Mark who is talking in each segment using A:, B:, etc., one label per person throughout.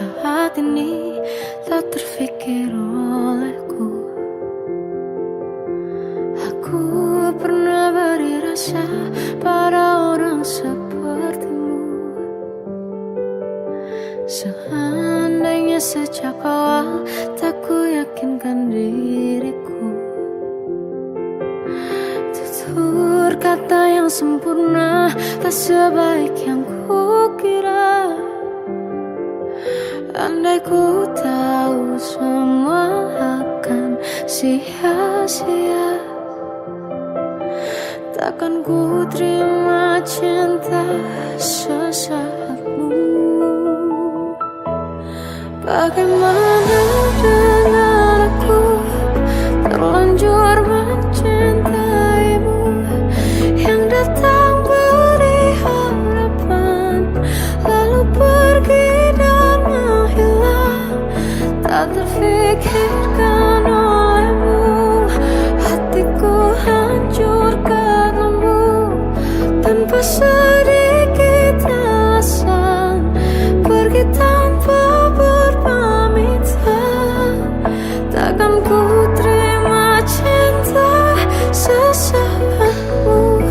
A: saat ini tak terfikir olehku. Aku pernah beri rasa pada orang sepertimu. Seandainya sejak awal tak ku yakinkan diriku, tutur kata yang sempurna tak sebaik yang ku kira. Andai ku tahu semua akan sia-sia, takkan ku terima cinta sesaatmu. Bagaimana dengan aku terlanjur mencintaimu, yang datang beri harapan lalu pergi dan menghilang. Tak terfikirkan olehmu, hatiku hancur karenamu. Tanpa sedikit alasan pergi tanpa berpamitan. Takkan ku terima cinta sesaatmu.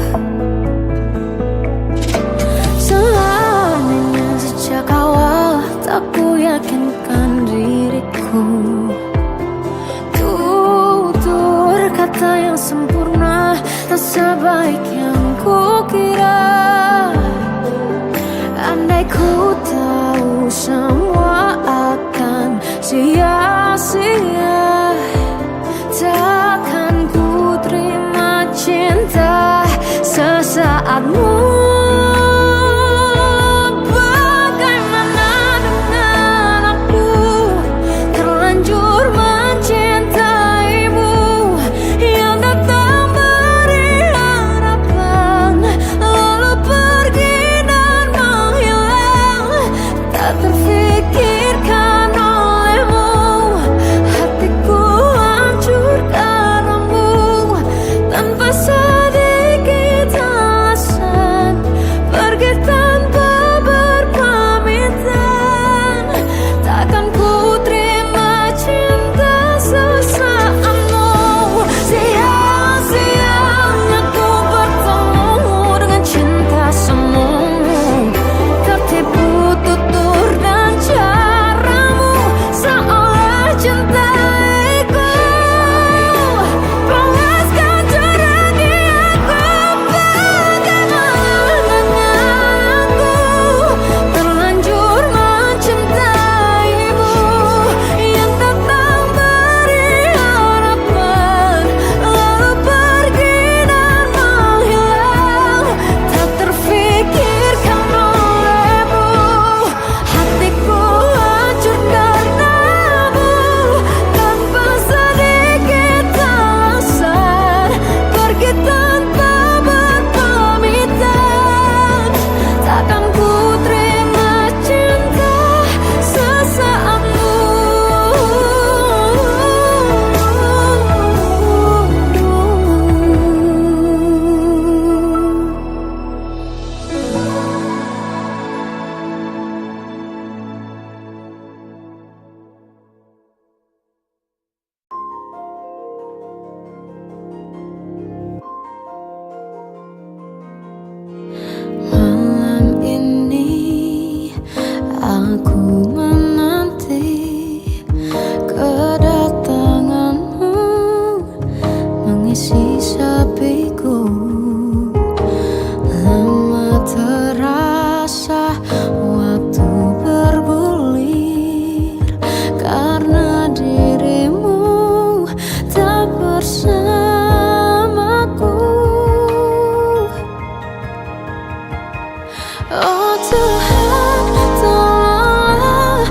A: Seandainya sejak awal tak ku yakinkan diriku, tutur kata yang sempurna tak sebaik yang ku kira. Andai ku tahu semua akan sia-sia, takkan ku terima cinta sesaatmu. Oh Tuhan, tolonglah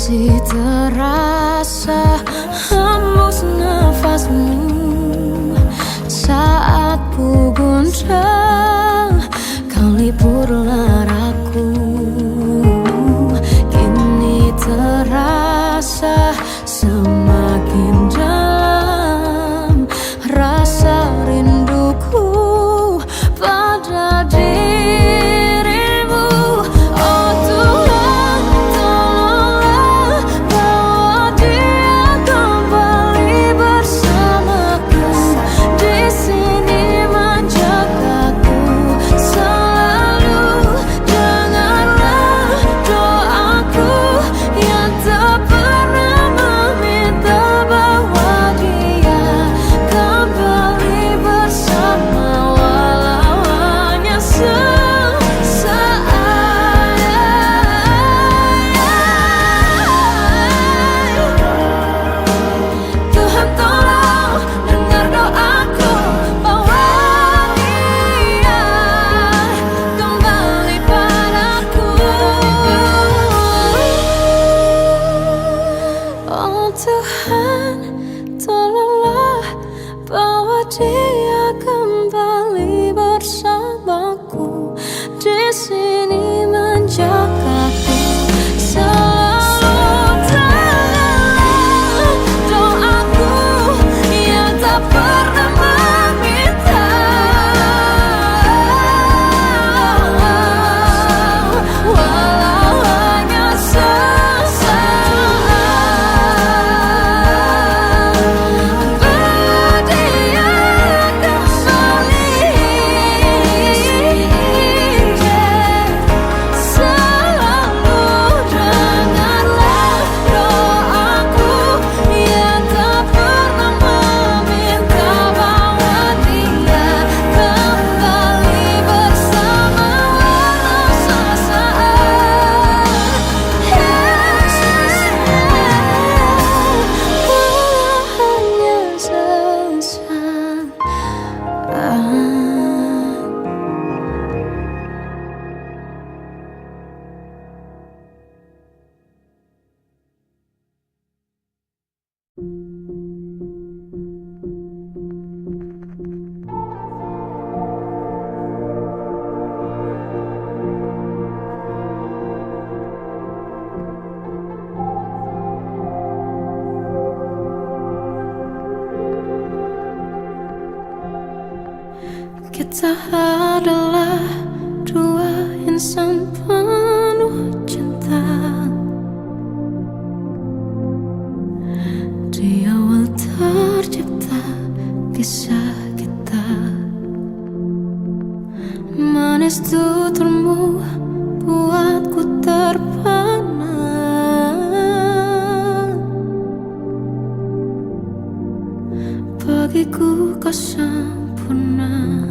A: masih terasa hembus nafasmu saat ku gundah kau lipur laraku. Kini terasa semakin dalam rasa rinduku pada dirimu. Oh Tuhan, tolonglah bawa dia kembali bersamaku. Di sini menjagaku selalu. Dengarlah doaku yang tak pernah meminta bawa dia kembali bersama, walau hanya sesaat. Tuhan tolong dengar doaku, bawa dia kembali padaku. Oh Tuhan, tolonglah bawa dia kembali bersamaku. Di sini menjagaku selalu. Dengarlah doaku yang tak pernah meminta, walau hanya sesaat. Bawa dia kembali selalu. Dengarlah doaku yang tak pernah meminta, bawa dia kembali bersama, walau sesaat. Walau hanya sesaat. Kita adalah dua insan penuh cinta. Di awal tercipta kisah kita, manis tuturmu buatku terpana. Bagiku kau sempurna.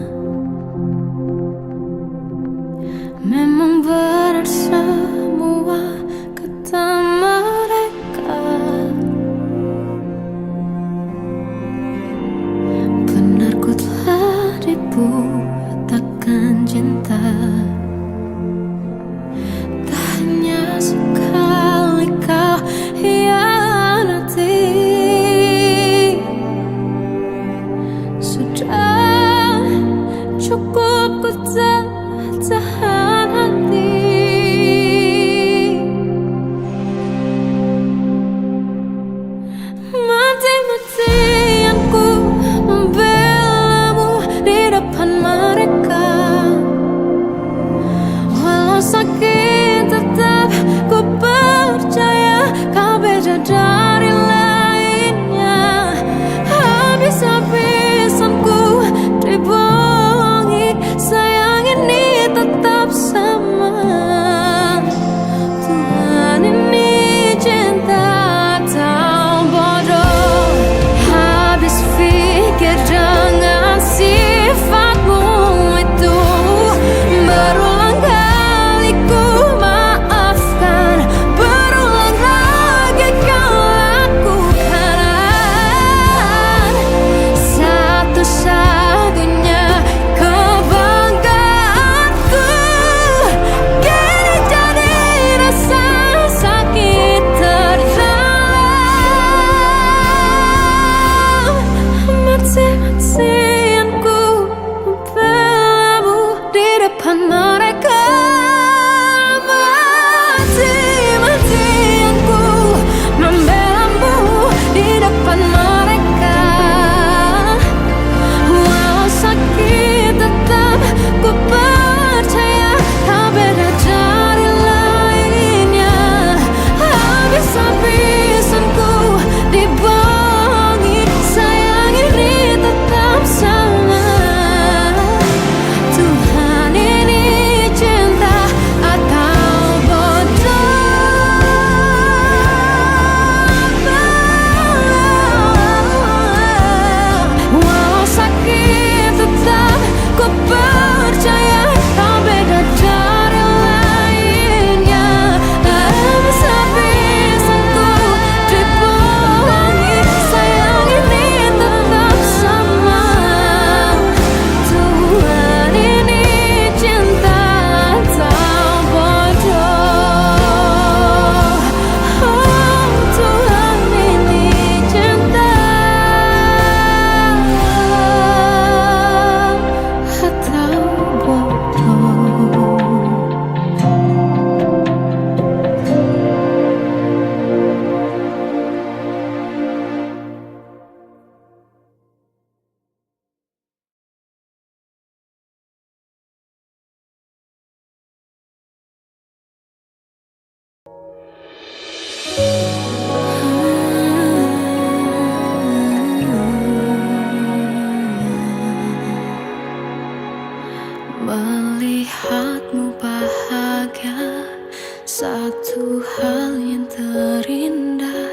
A: Satu hal yang terindah,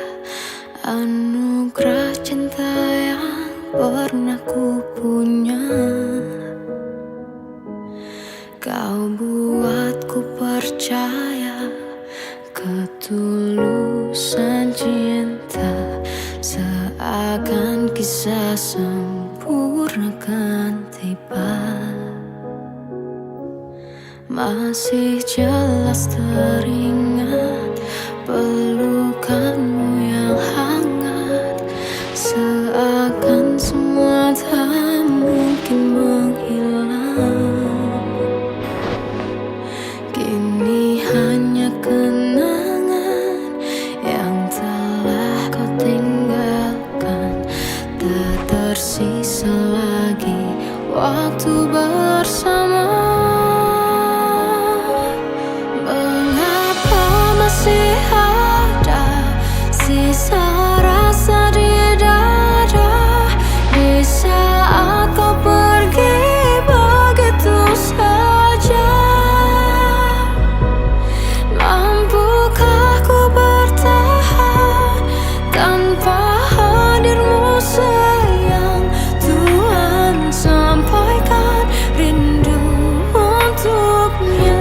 A: anugerah cinta yang pernah ku punya. Kau buatku percaya ketulusan cinta, seakan kisah sempurna kan tiba. Masih jelas teringat pelukanmu yang hangat, seakan semua tak mungkin menghilang. Kini hanya kenangan yang telah kau tinggalkan, tak tersisa lagi waktu bersama. Masih ada sisa rasa di dada di saat kau pergi begitu saja. Mampukah ku bertahan tanpa hadirmu sayang? Tuhan, sampaikan rindu untuknya.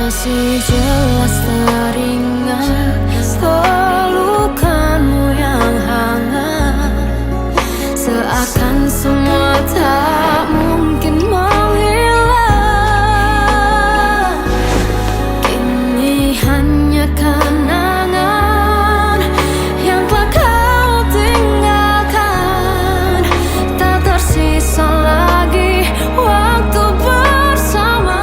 A: Masih jelas teringat pelukanmu yang hangat, seakan semua tak mungkin menghilang. Kini hanya kenangan yang telah kau tinggalkan, tak tersisa lagi waktu bersama.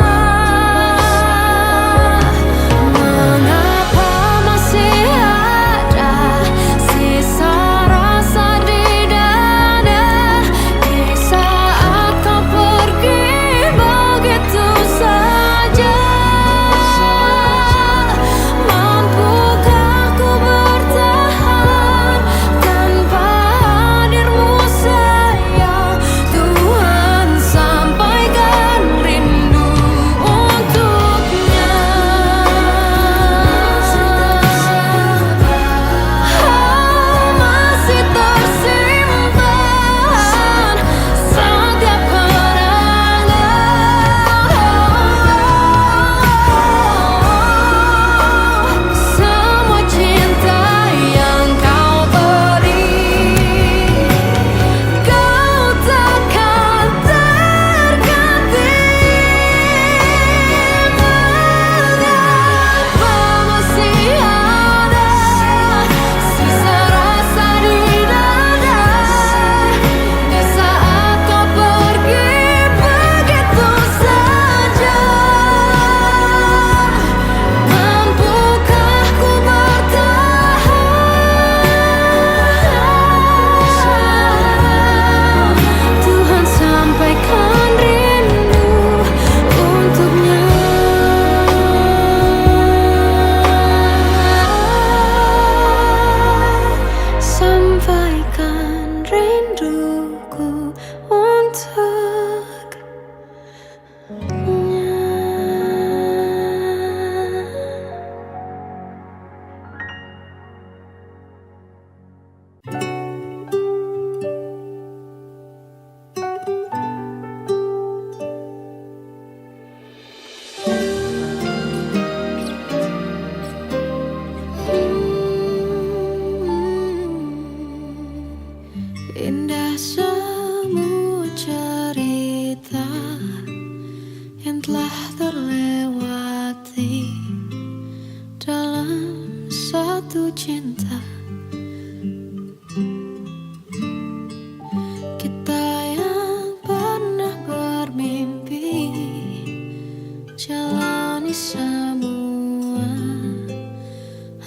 A: Indah semua cerita yang telah terlewati dalam satu cinta. Kita yang pernah bermimpi jalani semua,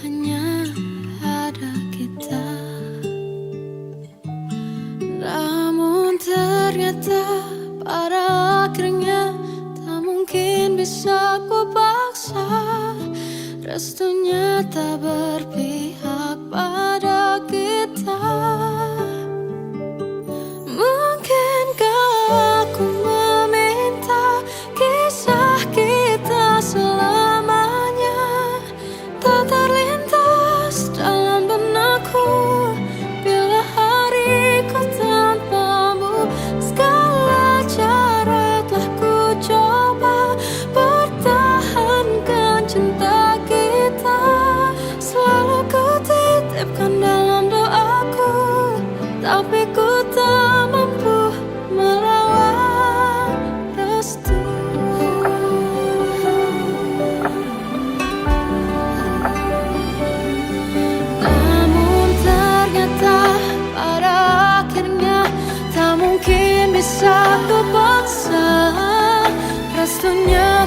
A: hanya ada kita. Namun ternyata pada akhirnya tak mungkin bisa ku paksa. Restunya tak berpihak pada kita. Mungkinkah aku meminta kisah kita selalu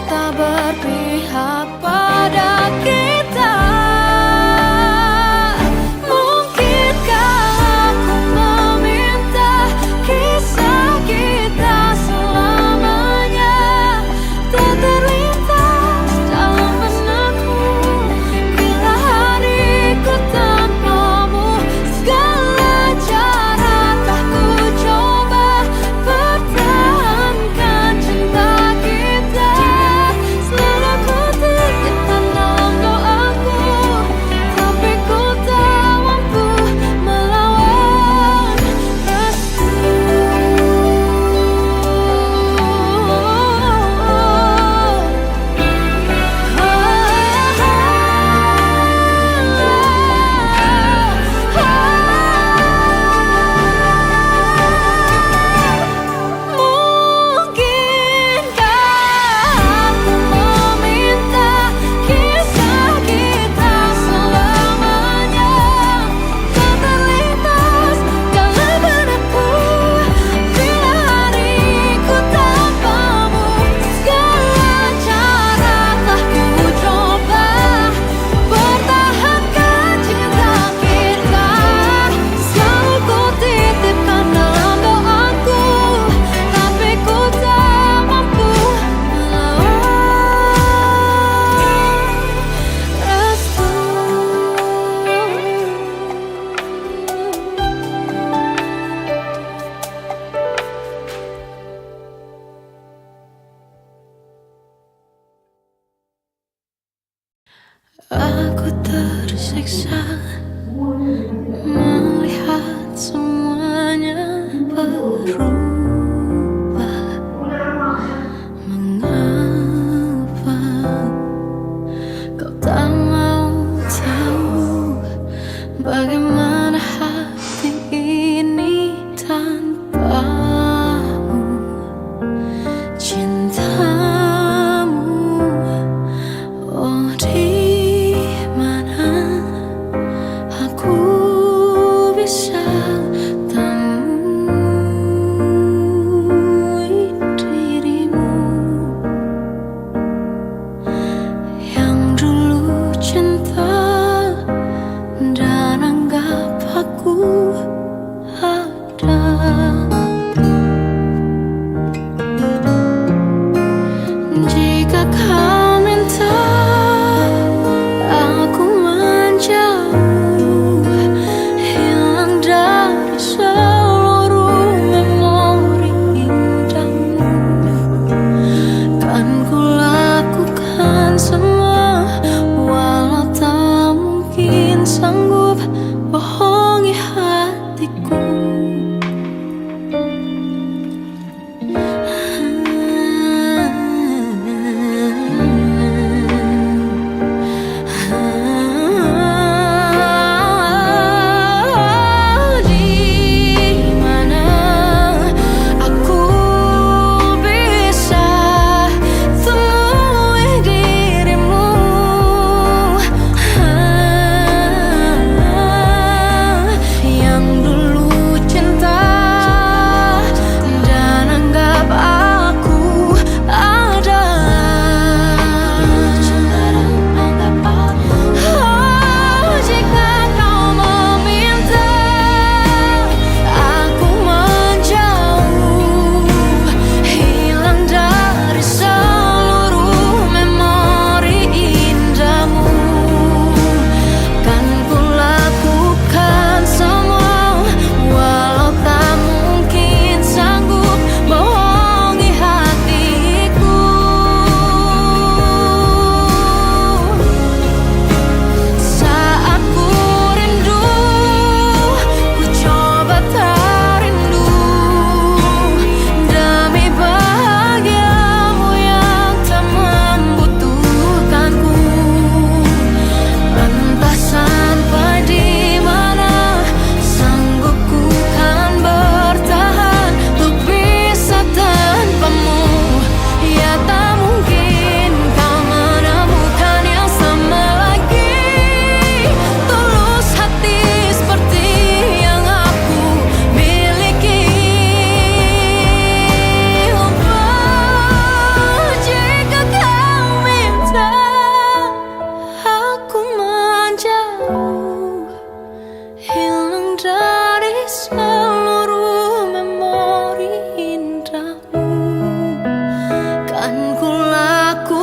A: tak berpihak pada kita. Mungkinkah aku meminta kisah kita selamanya tak terlintas dalam benakku bila hariku tanpamu. Segala cara telah ku coba pertahankan cinta kita. Selalu ku titipkan dalam doaku, tapi ku tak mampu melawan restu. Mungkinkah aku meminta kisah kita selamanya tak terlintas dalam benakku bila hariku tanpamu. Segala cara telah ku coba pertahankan cinta kita. Selalu ku titipkan dalam doaku, tapi ku tak mampu melawan restu. Aku tersiksa melihat semuanya berubah. Mengapa kau tak mau tahu bagaimana hati ini tanpamu? Cintamu, oh di mana aku bisa temui dirimu yang dulu cinta dan anggap aku ada. Jika kau minta aku menjauh, hilang dari seluruh memori indahmu, kan ku lakukan semua walau tak mungkin sanggup bohongi hatiku.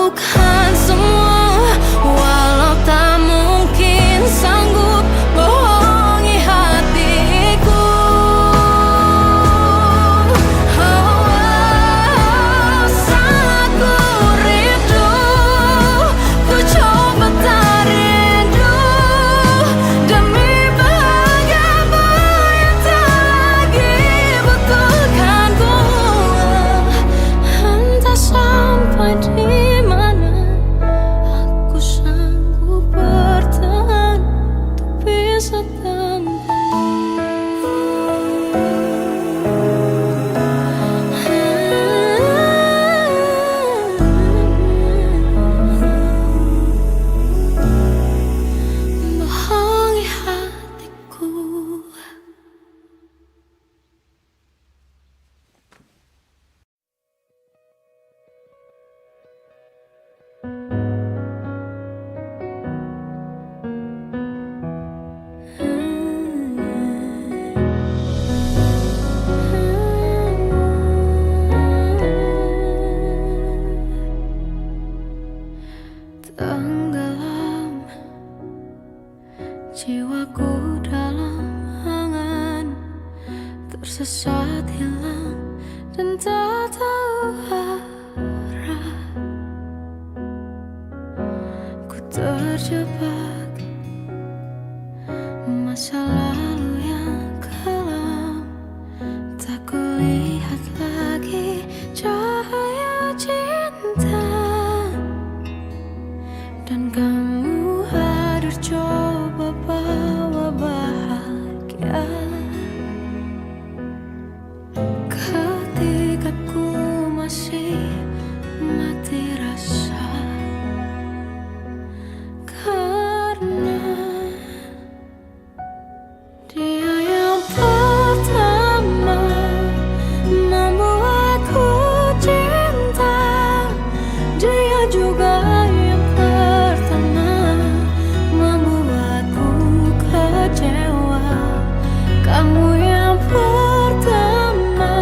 A: lakukan semua, walau tak mungkin sanggup bohongi hatiku. Saat ku rindu, ku coba tak rindu, demi bahagiamu yang tak lagi butuhkanku. Entah sampai di mana aku sanggup bertahan untuk bisa bohongi hatiku. Tenggelam jiwaku dalam angan, tersesat hilang dan tak tahu arah. Ku terjebak masa lalu yang kelam, tak kulihat lagi cahaya cinta. Dan kamu hadir coba bawa bahagia, ketika ku masih mati rasa. Karena dia yang pertama membuatku cinta, dia juga yang pertama membuatku kecewa. Kamu yang pertama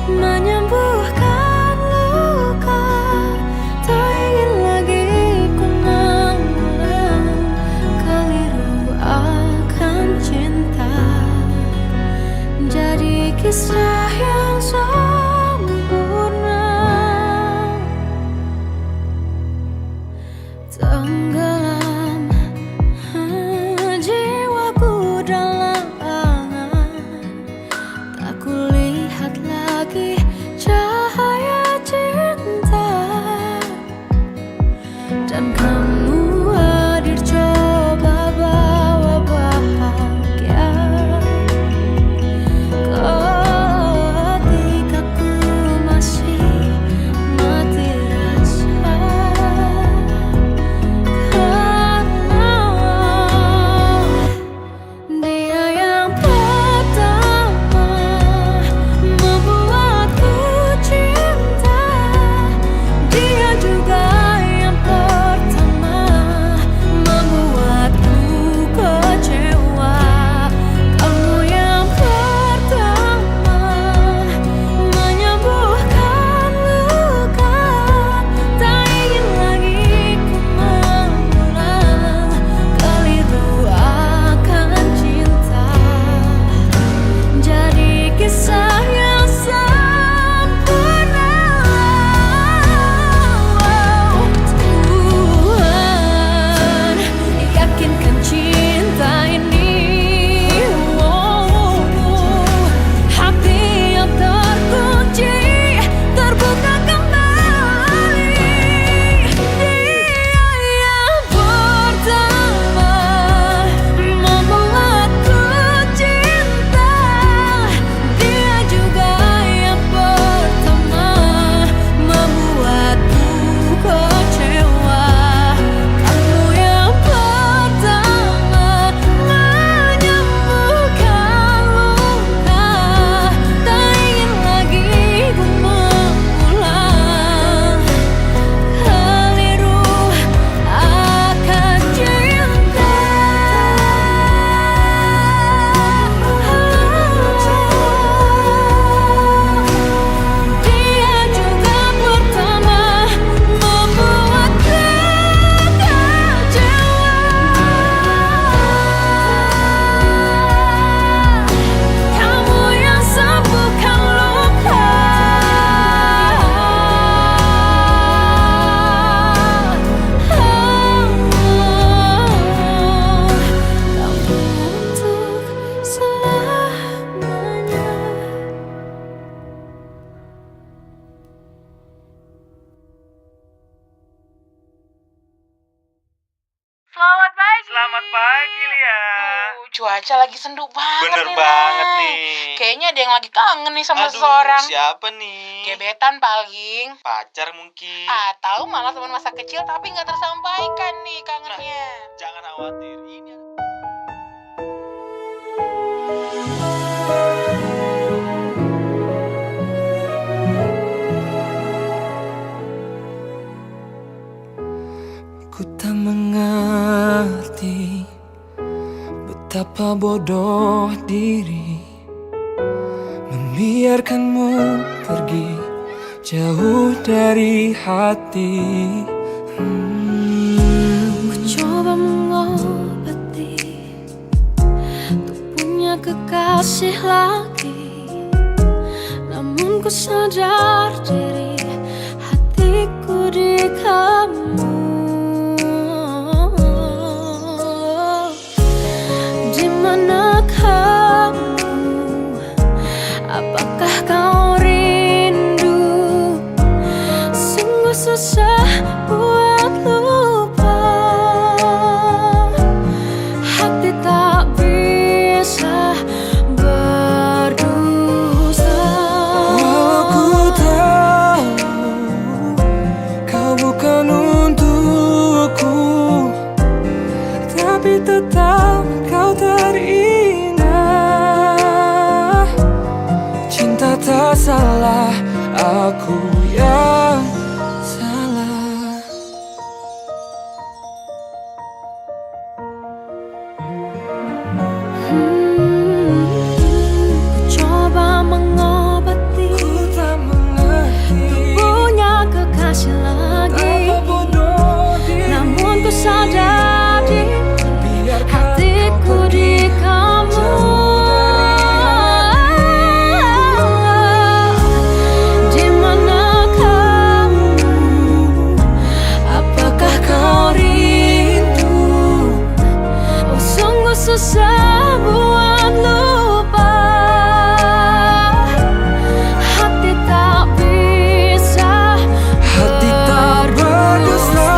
A: menyembuhkan luka, tak ingin lagi ku mengulang keliru akan cinta. Jadi kisah yang sempurna, tenggelam jiwaku dalam angan, tak kulihat lagi cahaya cinta. Dan kamu hadir coba bawa bahagia, ketika ku masih mati rasa. Karena dia yang pertama membuatku cinta, dia juga yang pertama
B: Selamat pagi, Lia.
C: Cuaca lagi sendu banget.
B: Bener
C: nih,
B: banget
C: Lai.
B: nih.
C: Kayaknya ada yang lagi kangen nih sama
B: Aduh,
C: seseorang.
B: siapa nih?
C: Gebetan paling.
B: Pacar mungkin.
C: Atau malah teman masa kecil tapi nggak tersampaikan nih kangennya.
B: Jangan khawatir, ini
D: Ku tak mengerti betapa bodoh diri membiarkanmu pergi jauh dari hati.
A: Ku coba mengobati untuk punya kekasih lagi, namun ku sadar diri hatiku di kamu. Di mana kamu? Apakah kau rindu? Sungguh susah buat lupa. Hati tak bisa berdusta.
D: Walau ku tahu kau bukan untukku, tapi tetap kau terindah. Cinta tak salah, aku yang salah.
A: Ku coba mengobati
D: Ku tak mengerti
A: punya kekasih lagi,
D: betapa bodoh diri
A: namun ku sadar diri
D: biarkan
A: hatiku di kamu. Di mana kamu? Apakah kau rindu? Oh, sungguh susah buat lupa. Hati tak bisa
D: hati tak berdusta.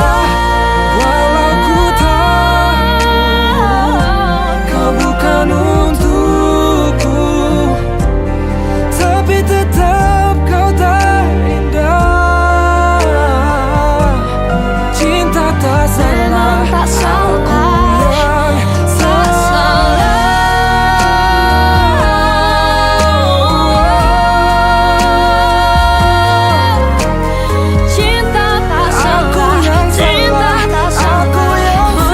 D: Walau ku tahu kau bukan untukku, tapi tetap kau terindah. Cinta tak salah,
A: tak salah,
D: aku yang
A: tak salah. Cinta tak
D: Aku
A: salah,
D: yang
A: cinta
D: salah,
A: tak
D: aku
A: salah.
D: yang salah.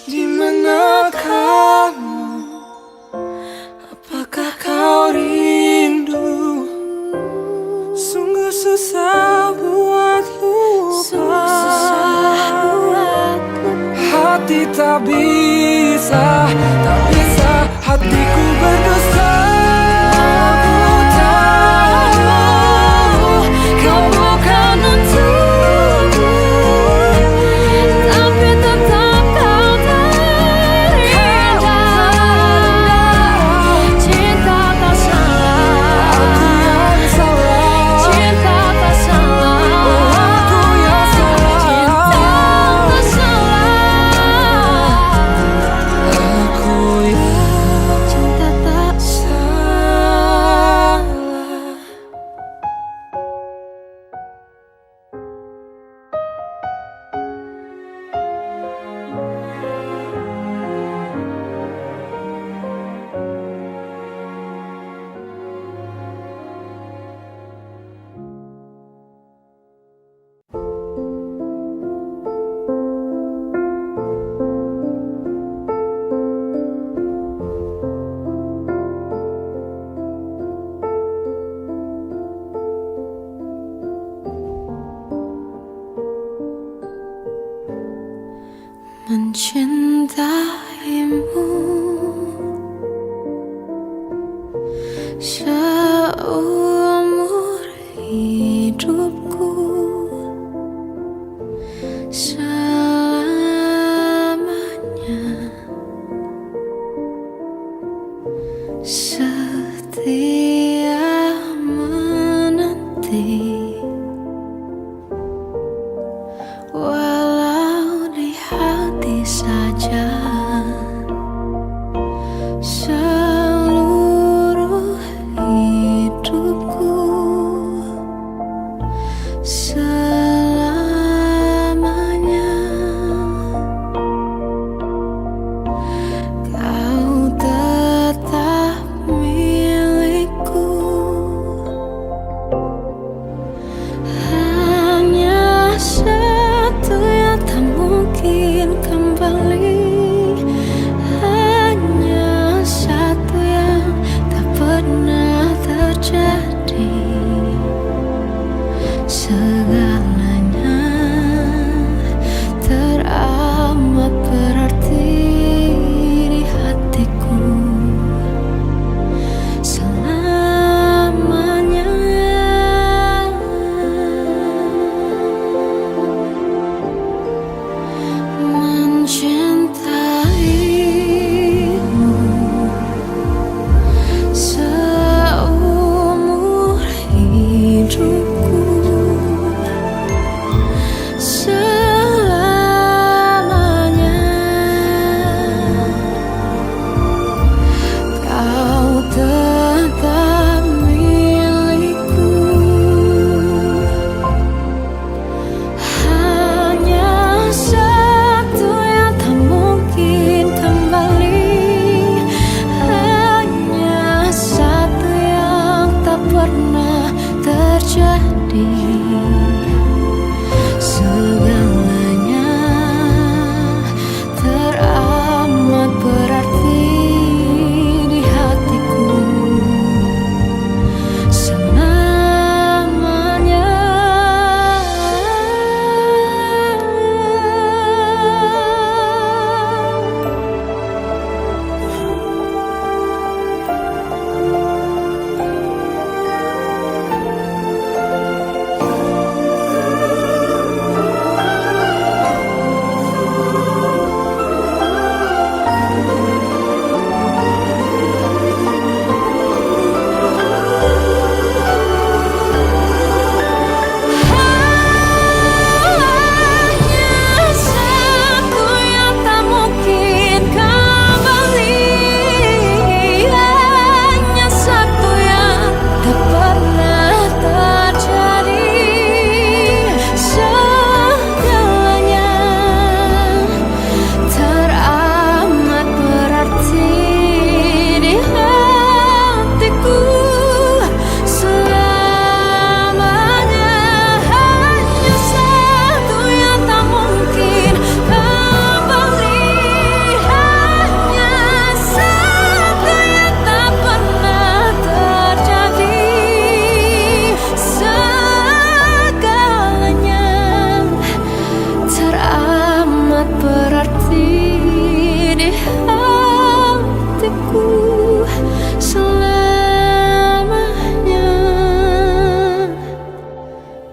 D: Di mana kamu? Apakah kau rindu? Sungguh susah buat lupa. Hati tak bisa, tak bisa hatiku berdosa. Aku tahu
A: Kau bukan untukku, tapi tetap kau terindah. Cinta tak salah,
D: aku yang salah.
A: cinta tak salah.
D: Aku yang salah.
A: Cinta tak salah.
D: Aku yang
A: Cinta tak
D: salah.
A: mencintaimu seumur hidupku, selamanya setia menunggu. hati, walau di hati saja. Seluruh hidupku selamanya kau tetap milikku. Hanya satu yang tak mungkin kembali, hanya satu yang tak pernah terjadi. Segalanya teramat berarti di hatiku selamanya. Mencintaimu seumur hidupku selamanya. Kau tetap milikku. Hanya satu yang tak mungkin kembali, hanya satu yang tak pernah terjadi. Segalanya teramat berarti di hatiku selamanya. Hanya satu yang tak mungkin kembali, hanya satu yang tak pernah terjadi. Segalanya teramat berarti di hatiku selamanya. Hanya satu yang tak mungkin kembali, hanya satu yang tak pernah terjadi. Segalanya teramat berarti di hatiku selamanya.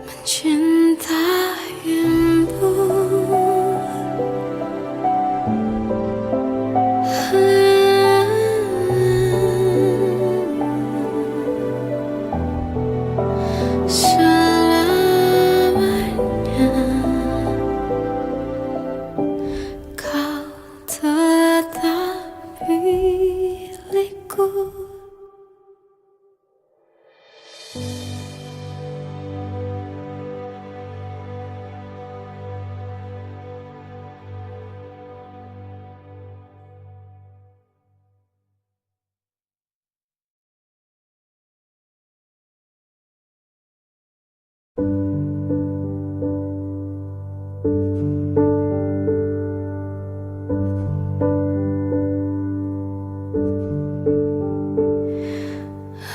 A: Mencintaimu selamanya. Kau tetap milikku.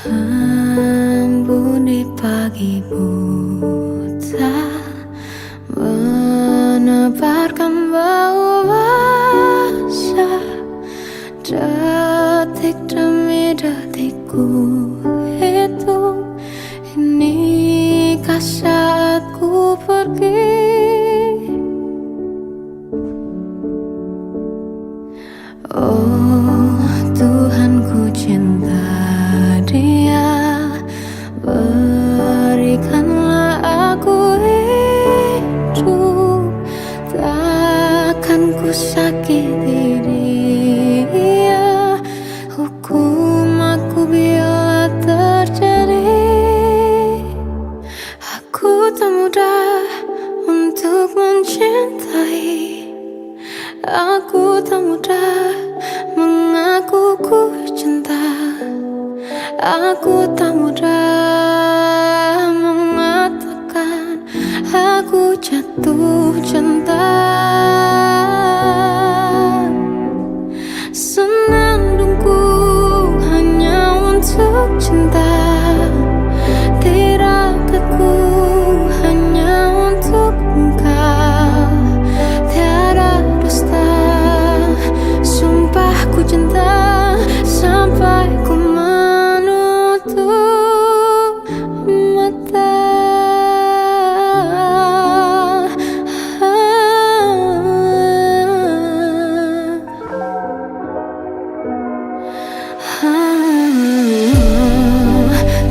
A: Embun di pagi buta menebarkan bau basah. Detik demi detikku hitung, inikah saatku pergi. Oh Tuhan, ku cinta Dia, berikan Aku tak mudah mengatakan aku jatuh cinta. Senandungku hanya untuk cinta, tirakatku hanya untuk engkau. Tiada dusta, sumpah ku cinta sampai ku menutup mata.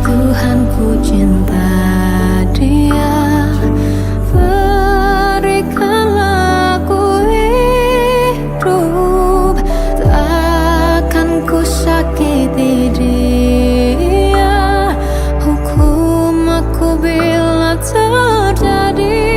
A: Tuhan, ku cinta dia, berikanlah ku hidup. Takkan ku sakiti dia, hukum aku bila terjadi.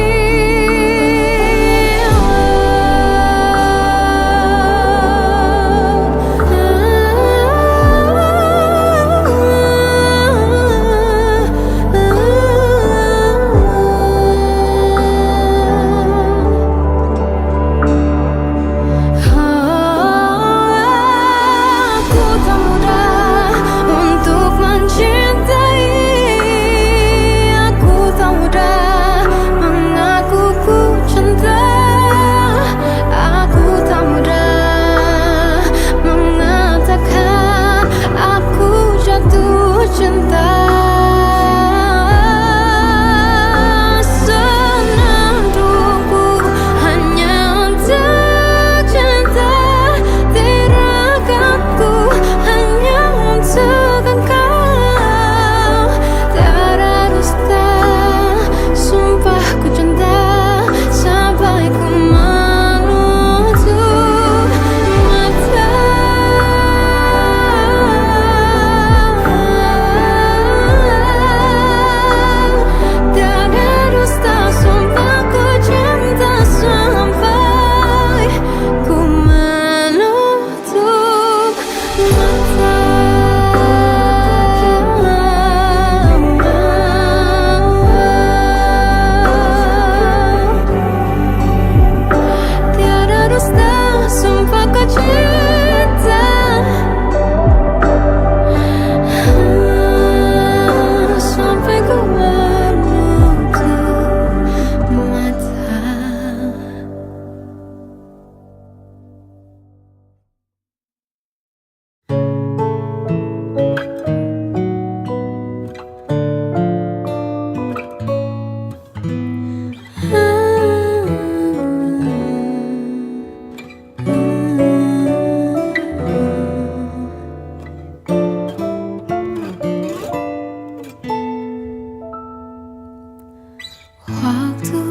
A: Waktu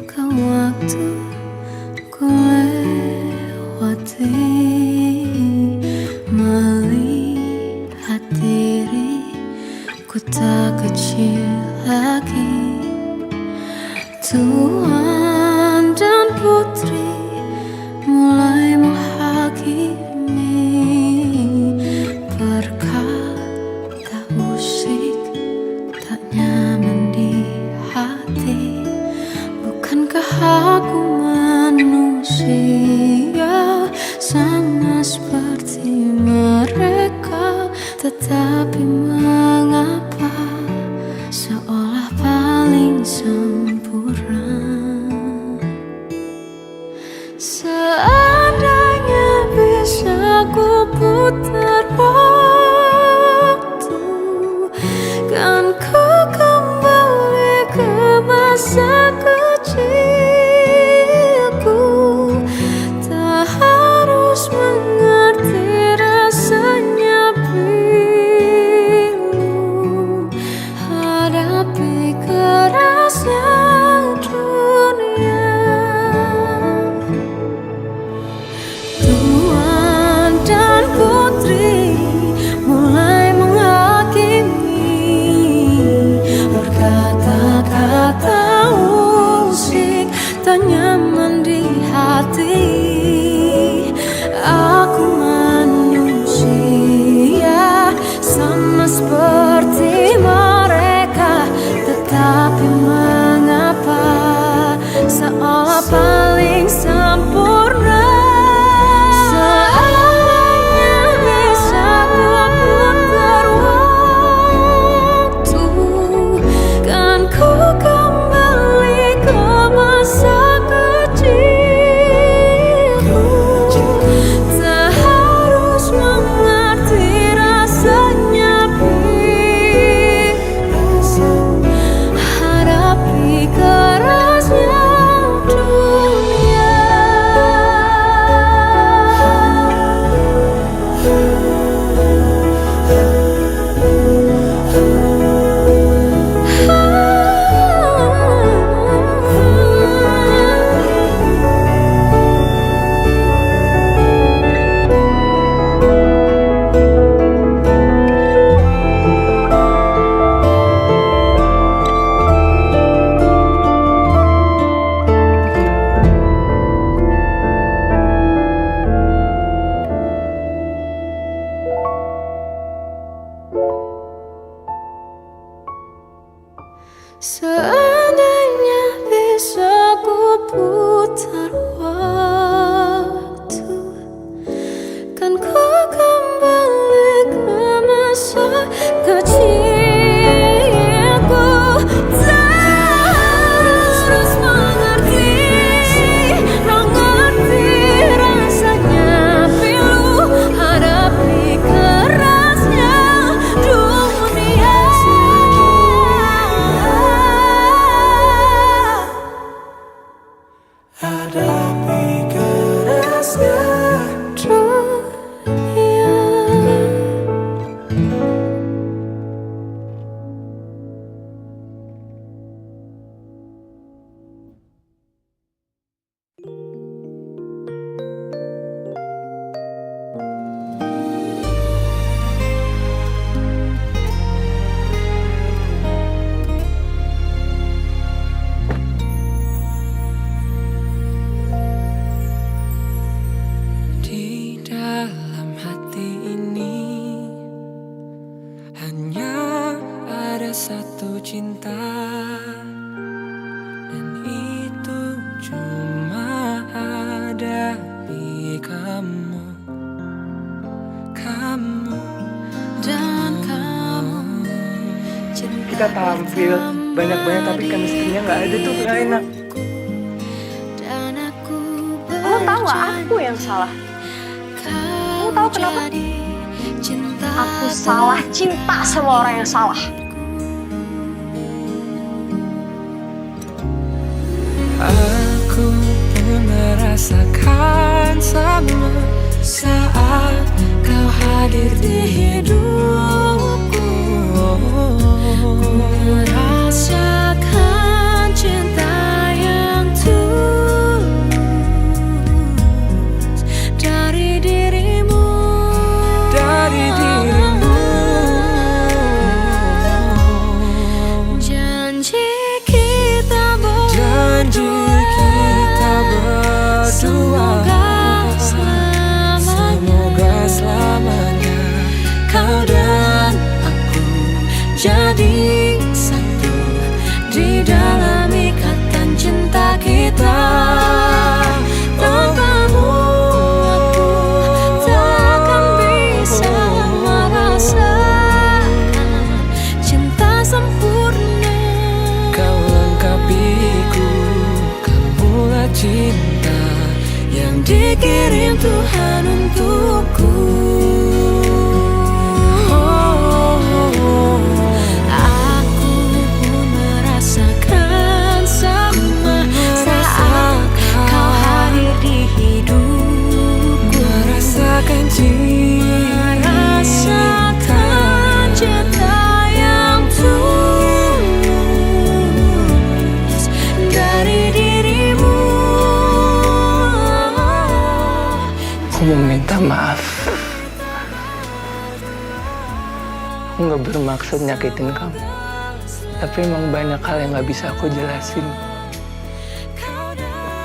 A: ke waktu ku lewati, melihat diri ku tak kecil lagi. Tuan dan putri mulai menghakimi, berkata usik tak nyaman di hati. Bukankah aku manusia sama seperti mereka? Tetapi mengapa seolah paling sempurna? Seandainya bisa ku putar waktu, kan ku kembali ke masa kecilku. Tak harus mengerti rasanya Seandainya bisa ku putar waktu, kan ku kembali ke masa kecilku. Terus mengerti rasanya pilu hadapi kerasnya dunia.
D: Hadapi kerasnya
A: Dunia.
D: di dalam hati ini hanya ada satu cinta, dan itu cuma ada di kamu, kamu
A: Dan kamu cinta
E: Kita tampil banyak-banyak tapi chemistry-nya nggak ada tuh, nggak enak.
A: dan aku
F: Lo tau gak aku yang salah?
A: Kamu
F: tahu kenapa? Aku salah cinta sama orang yang salah.
D: aku pun merasakan sama saat kau hadir di hidupku.
A: Merasakan cinta yang tulus dari dirimu.
D: Dari dirimu,
A: Janji kita berdua,
D: janji kita berdua, semoga selamanya kau dan aku jadi satu di dalam ikatan cinta kita.
A: Tanpamu aku takkan bisa merasakan cinta sempurna.
D: Kau lengkapiku, kamulah cinta yang dikirim Tuhan untukku.
A: Aku pun merasakan sama saat kau hadir di hidupku.
D: Merasakan
A: Merasakan cinta yang tulus dari dirimu.
E: Aku mau minta maaf. Aku nggak bermaksud nyakitin kamu. Tapi emang banyak hal yang nggak bisa aku jelasin.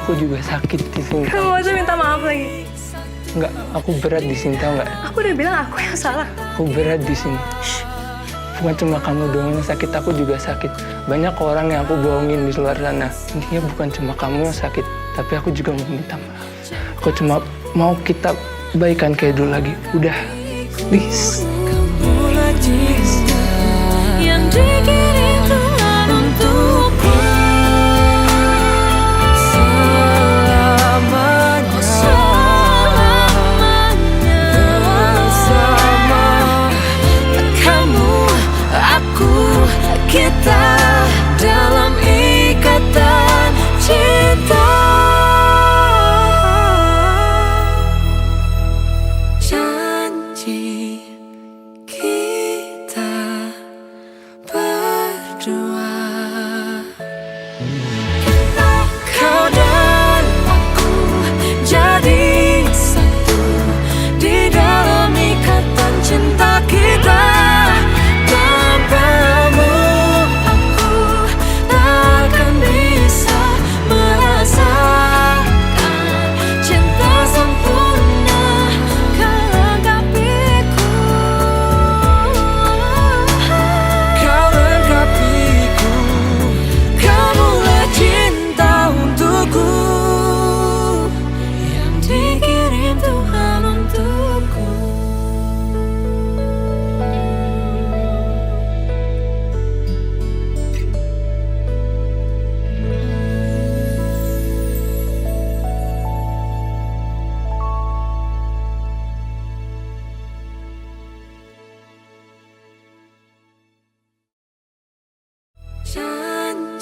E: Aku juga sakit di sini.
F: Kamu aja minta maaf lagi.
E: Nggak, aku berat di sini, tau nggak?
F: Aku udah bilang aku yang salah.
E: Aku berat di sini. Bukan cuma kamu doang yang sakit, aku juga sakit. Banyak orang yang aku bohongin di luar sana. Intinya bukan cuma kamu yang sakit, tapi aku juga mau minta maaf. Aku cuma mau kita baikan kayak dulu lagi. Udah, please.
D: kamulah cinta
A: Yang dikirim Tuhan untukku.
D: selamanya bersama.
A: Kamu, aku, kita dalam ikatan cinta.
D: Janji kita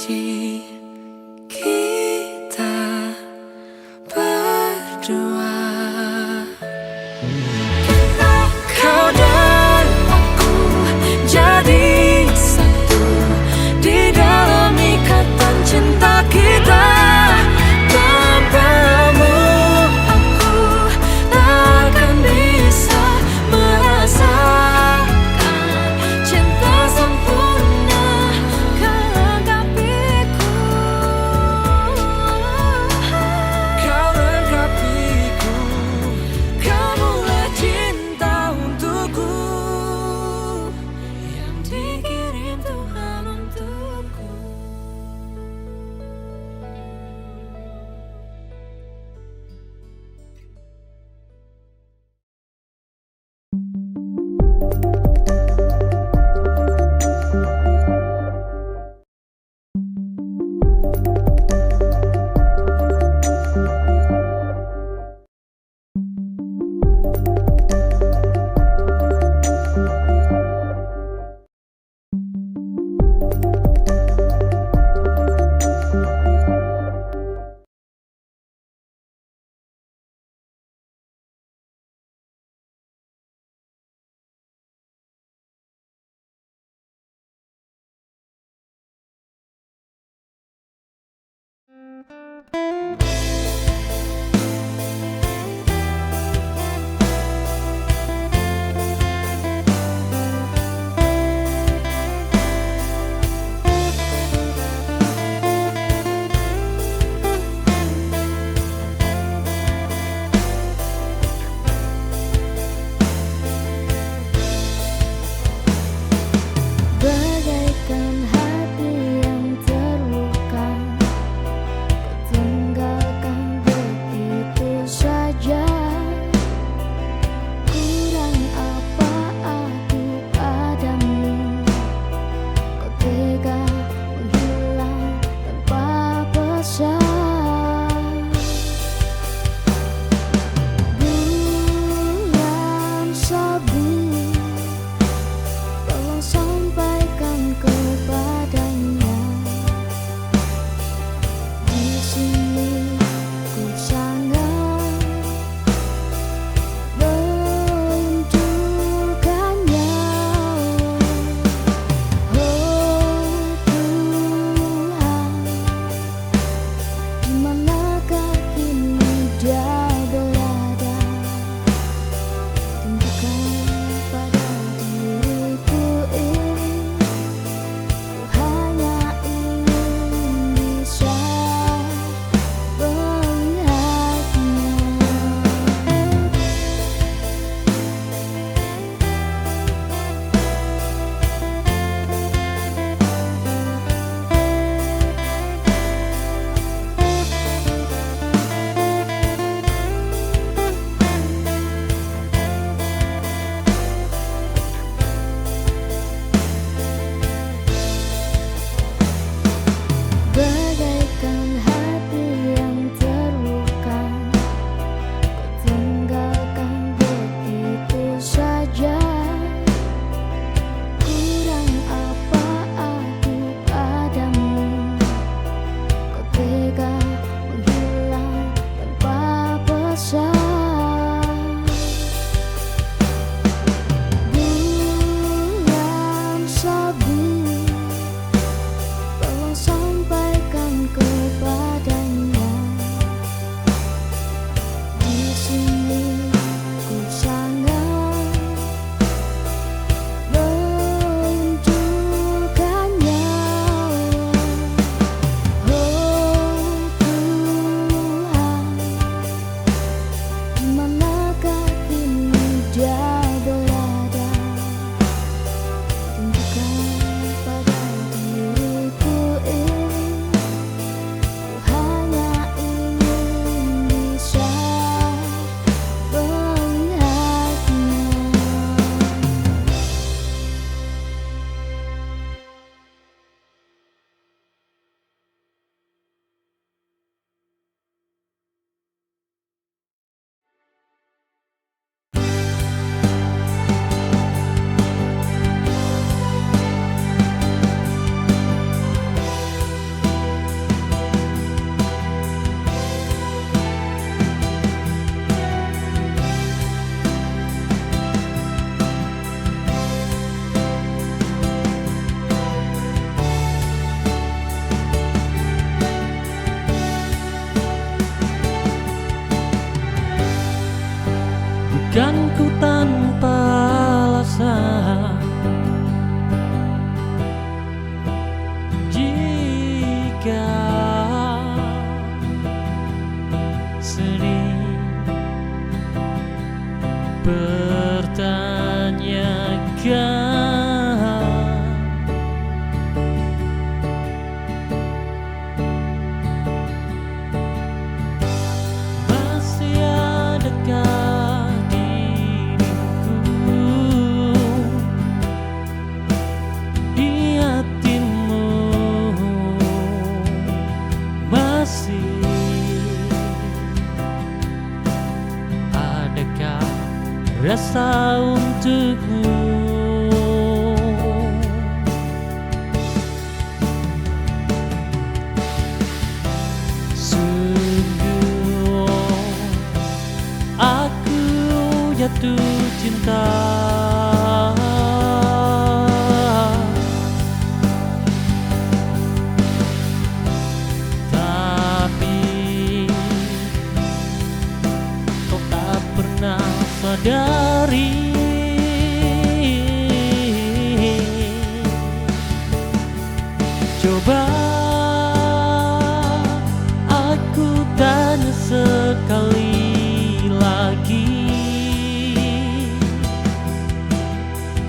D: janji kita berdua. Kau dan aku jadi satu di dalam ikatan cinta kita. Tanpamu aku takkan bisa merasakan cinta sempurna. Kau lengkapiku, kau lengkapiku. Kamulah cinta untukku yang dikirim Tuhan untukku.
A: Bagaikan hati yang terluka, ku
D: Masih adakah diriku di hatimu? Masih adakah rasa untukmu? Sungguh aku jatuh cinta, tapi kau tak pernah sadari. Coba aku tanya sekali lagi,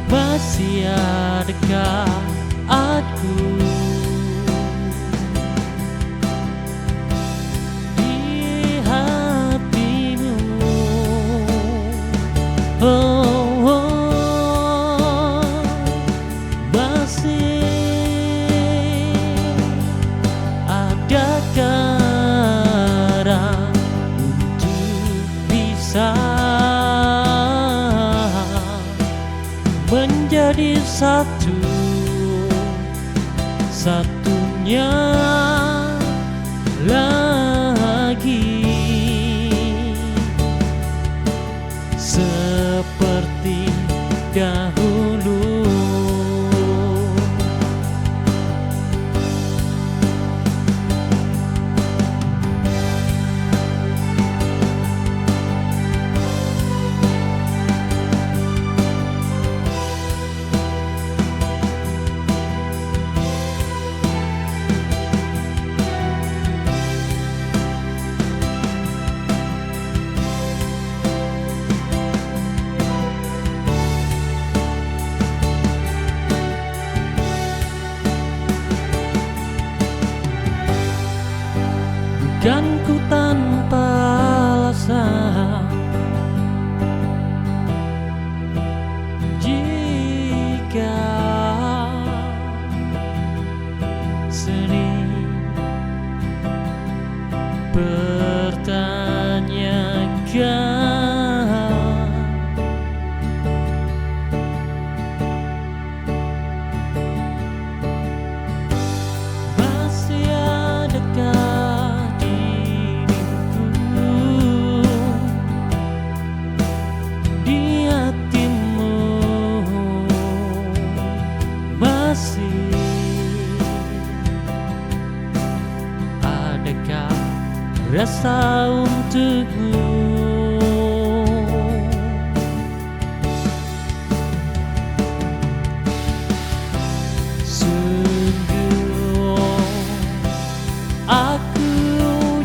D: masih adakah aku di hatimu? Oh, oh, masih adakah arah untuk bisa menjadi satunya lagi, seperti dahulu. Bukan ku tanpa alasan jika sering bertanyakan masih adakah di hatimu? Masih adakah rasa untukmu? Sungguh aku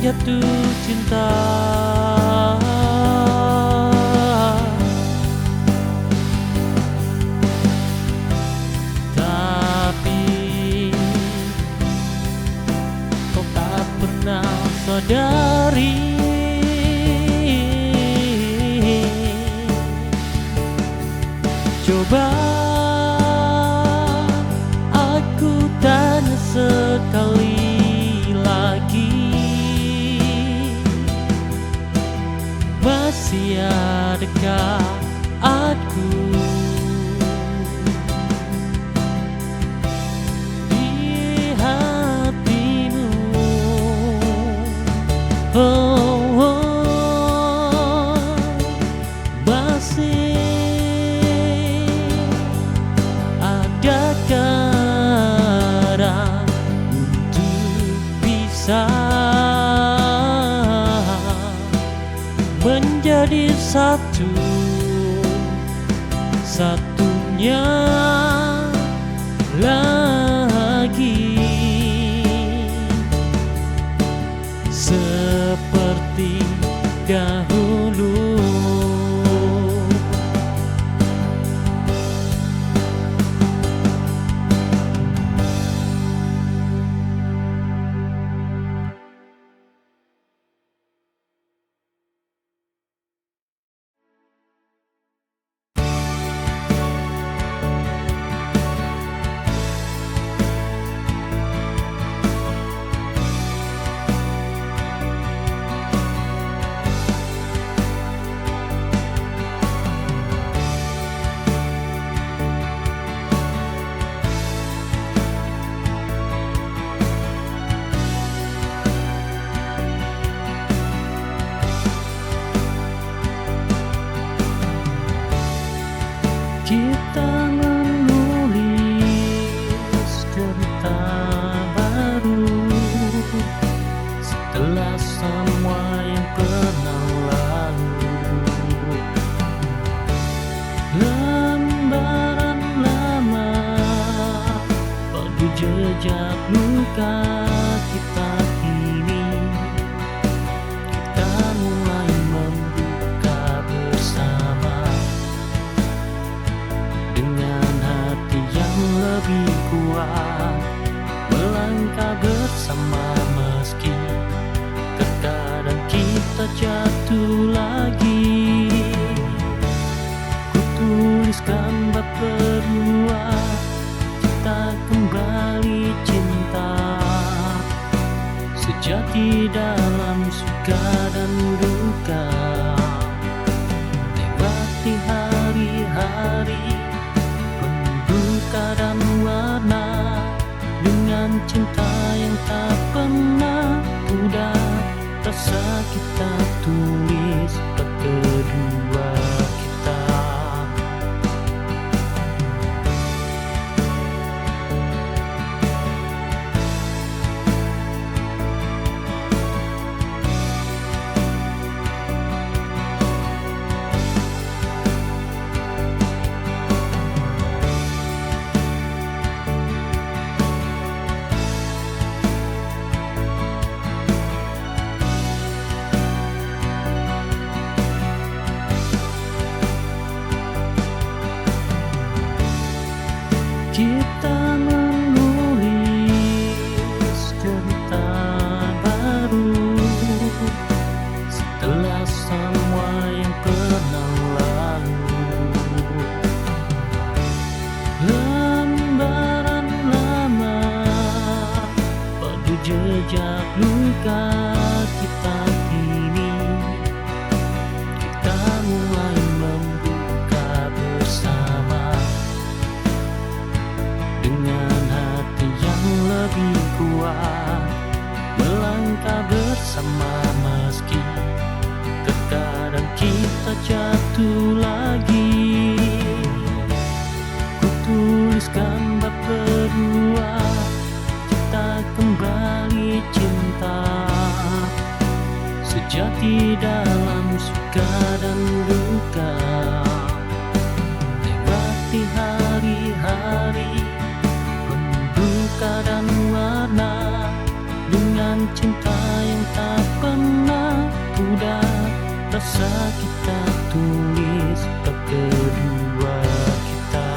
D: jatuh cinta, tapi kau tak pernah sadari. Coba aku tanya sekali lagi, masih adakah aku di hatimu? Oh, oh, masih adakah arah untuk bisa menjadi satunya lagi, seperti dahulu. jejak luka kita kini, kita mulai membuka bersama dengan hati yang lebih kuat, melangkah bersama meski terkadang kita jatuh lagi. Ku tuliskan bab kedua, kita kembali cinta sejati dalam suka dan duka. Lewati hari-hari penuh duka dan warna dengan cinta yang tak pernah pudar. Rasa kita tulis bab kedua kita. Kita menulis cerita baru setelah semua yang pernah lalu. Lembaran lama penuh jejak luka kita kini, kita mulai membuka bersama dengan hati yang lebih kuat, melangkah bersama meski terkadang kita jatuh lagi. Ku tuliskan bab kedua, kita kembali cinta sejati dalam suka dan duka. Lewati hari-hari duka dan warna dengan cinta yang tak pernah pudar. Rasa kita tulis bab kedua kita.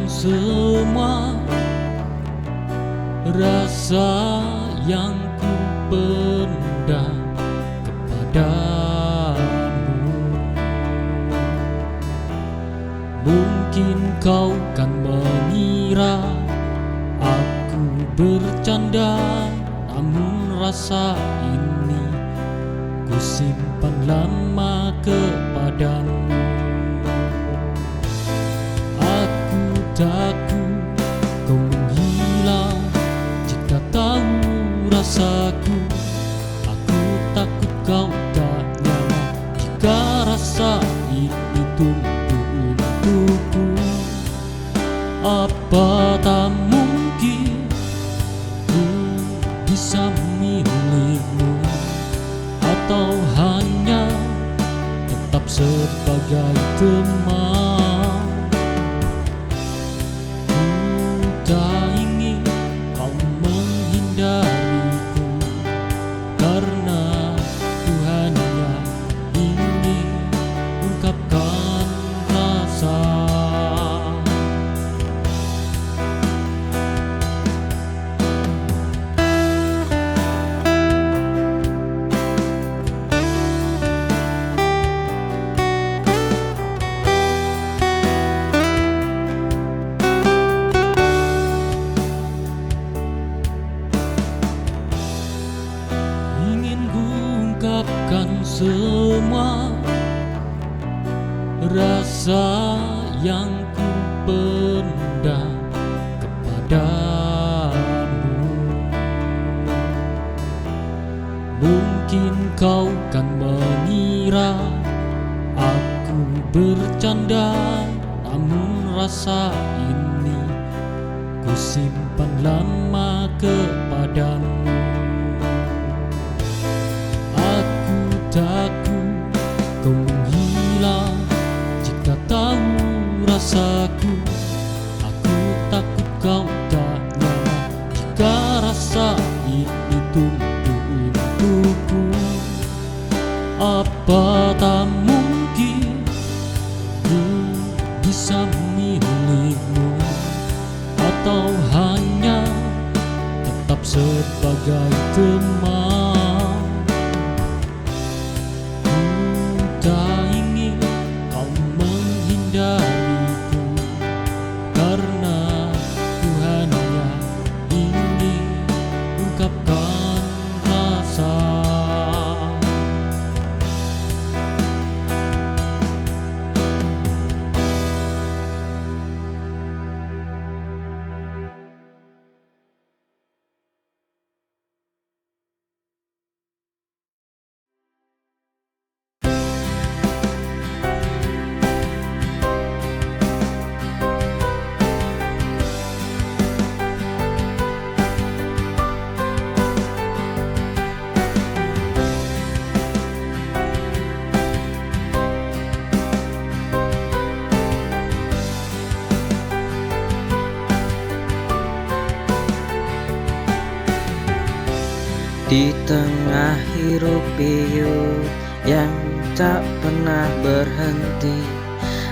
D: Semua rasa yang ku pendam kepadamu, mungkin kau kan mengira aku bercanda, namun rasa ini ku simpan lama kepadamu. Takut kau menghilang jika tahu rasaku. Aku takut kau tak nyaman jika rasa ini tumbuh untukku. Apa tak mungkin ku bisa memilihmu, atau hanya tetap sebagai teman? Tak ingin kau menghindariku, karena ku hanya ingin ungkapkan rasa. Semua rasa yang ku bercanda, namun rasa ini ku simpan lama kepadamu. Aku takut kau menghilang jika tahu rasaku. Aku takut kau tak nyaman jika rasa ini tumbuh untukku. Apa tak mungkin ku bisa memilihmu, atau hanya tetap sebagai teman? Ku tak ingin kau menghindariku, karena ku hanya ingin ungkapkan rasa.
G: Di tengah hiruk pikuk yang tak pernah berhenti,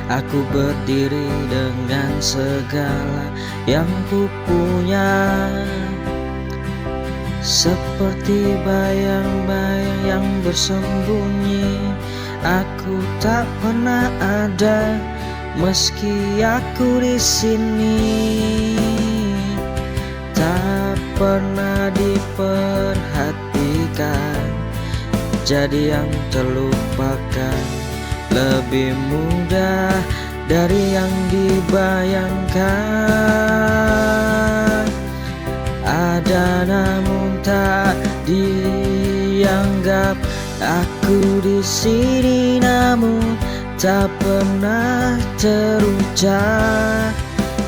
G: aku berdiri dengan segala yang ku punya. Seperti bayang-bayang yang bersembunyi, aku tak pernah ada meski aku di sini. Tak pernah diperhatikan, jadi yang terlupakan lebih mudah dari yang dibayangkan. Ada namun tak dianggap, aku di sini namun tak pernah terucap.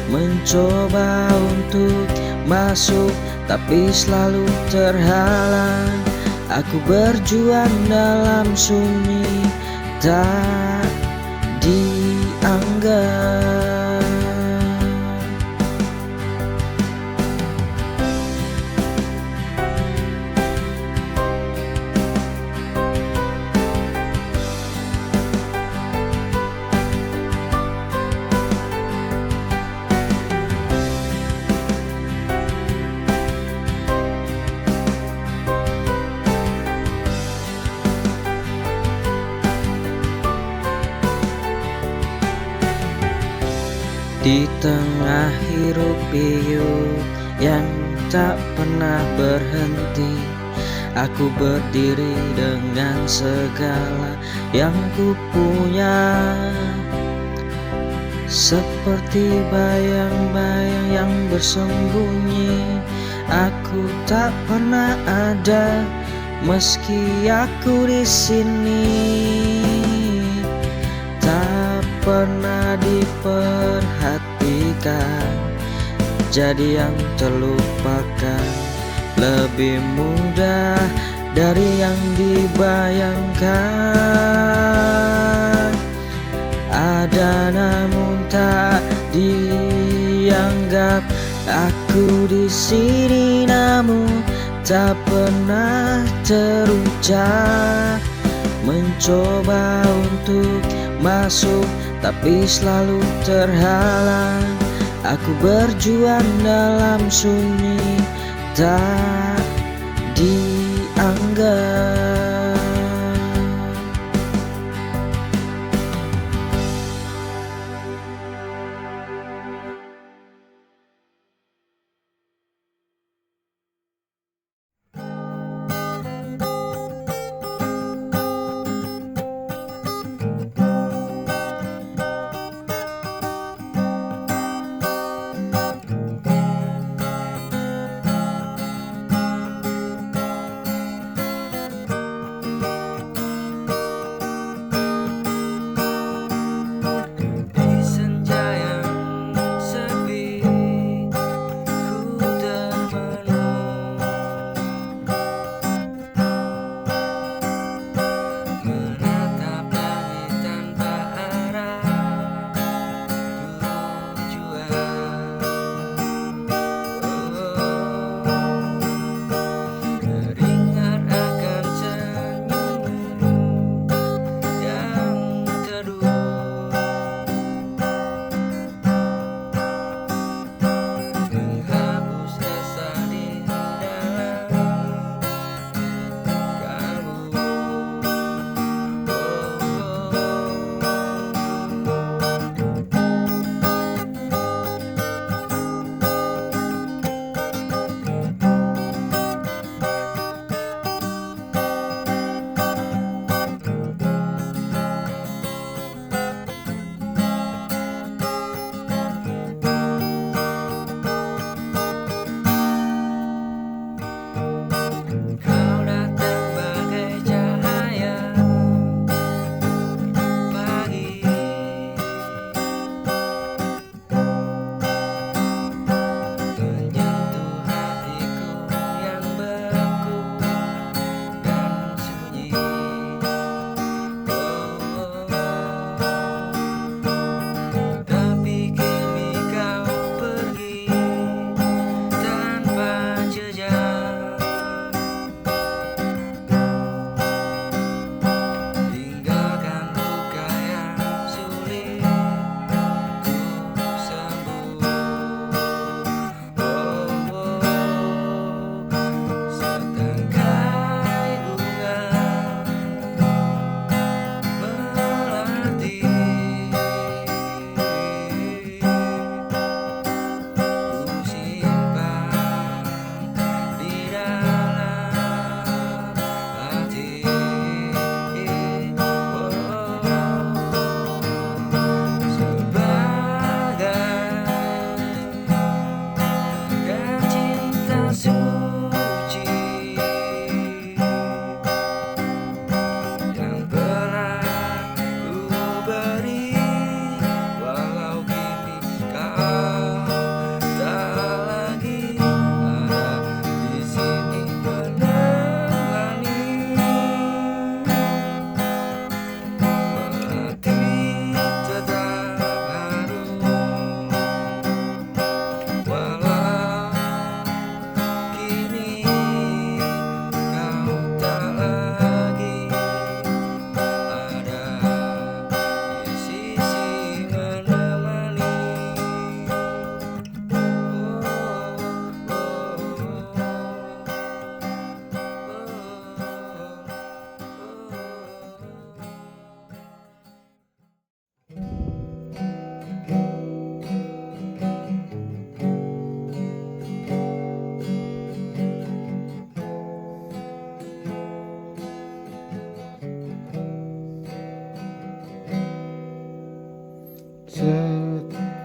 G: Mencoba untuk masuk tapi selalu terhalang. Aku berjuang dalam sunyi, tak dianggap. Di tengah hiruk pikuk yang tak pernah berhenti, aku berdiri dengan segala yang ku punya. Seperti bayang-bayang yang bersembunyi, aku tak pernah ada meski aku di sini. Tak pernah diperhatikan, jadi yang terlupakan lebih mudah dari yang dibayangkan. Ada namun tak dianggap, aku di sini namun tak pernah terucap. Mencoba untuk masuk tapi selalu terhalang. Aku berjuang dalam sunyi, tak dianggap.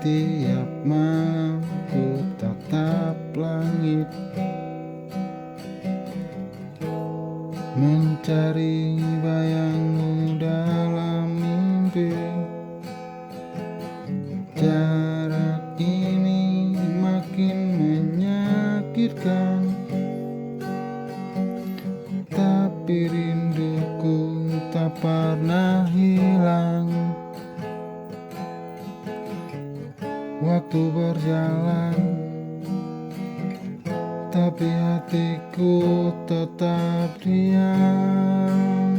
H: Setiap malam ku tatap langit, mencari bayangmu dalam mimpi. Jarak ini makin menyakitkan, tapi rinduku tak pernah hilang. Waktu berjalan, tapi hatiku tetap diam.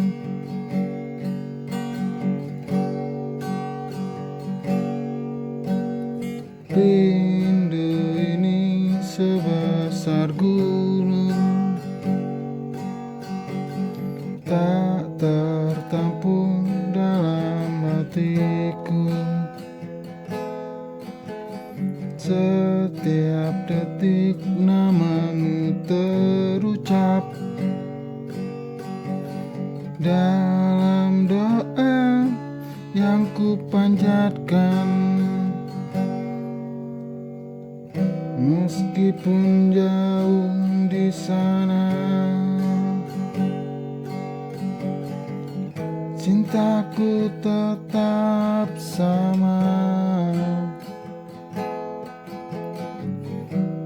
H: Rindu ini sebesar gunung, tak tertampung dalam hatiku. Setiap detik namamu terucap dalam doa yang ku panjatkan. Meskipun jauh di sana, cintaku tetap sama.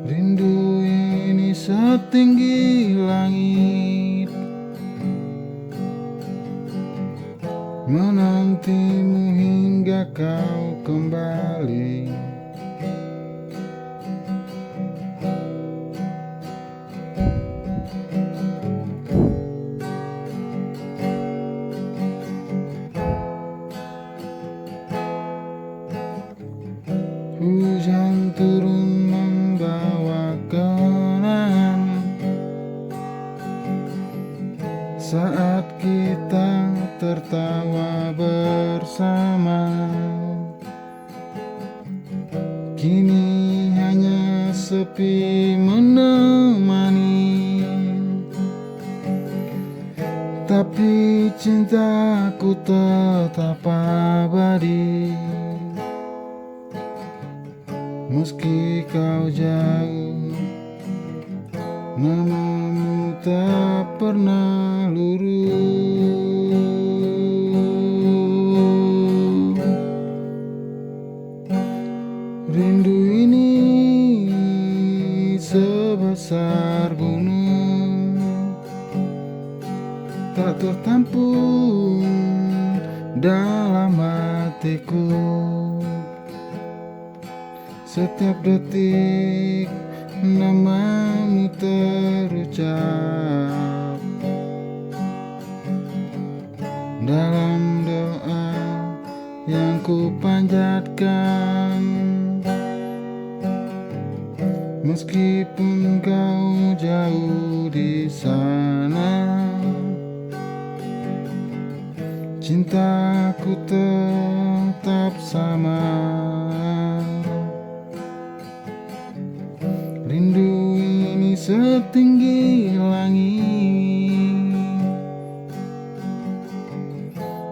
H: Rindu ini setinggi langit, menantimu hingga kau kembali. Hujan turun membawa kenangan saat kita tertawa bersama. Kini hanya sepi menemani, tapi cintaku tetap abadi. Meski kau jauh, namamu tak pernah luluh. Rindu ini sebesar gunung, tak tertampung dalam hatiku. Setiap detik namamu terucap dalam doa yang ku panjatkan. Meskipun kau jauh di sana, cintaku tetap sama. Rindu ini setinggi langit,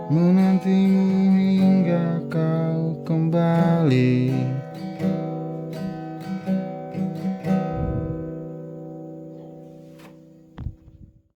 H: menantimu hingga kau kembali.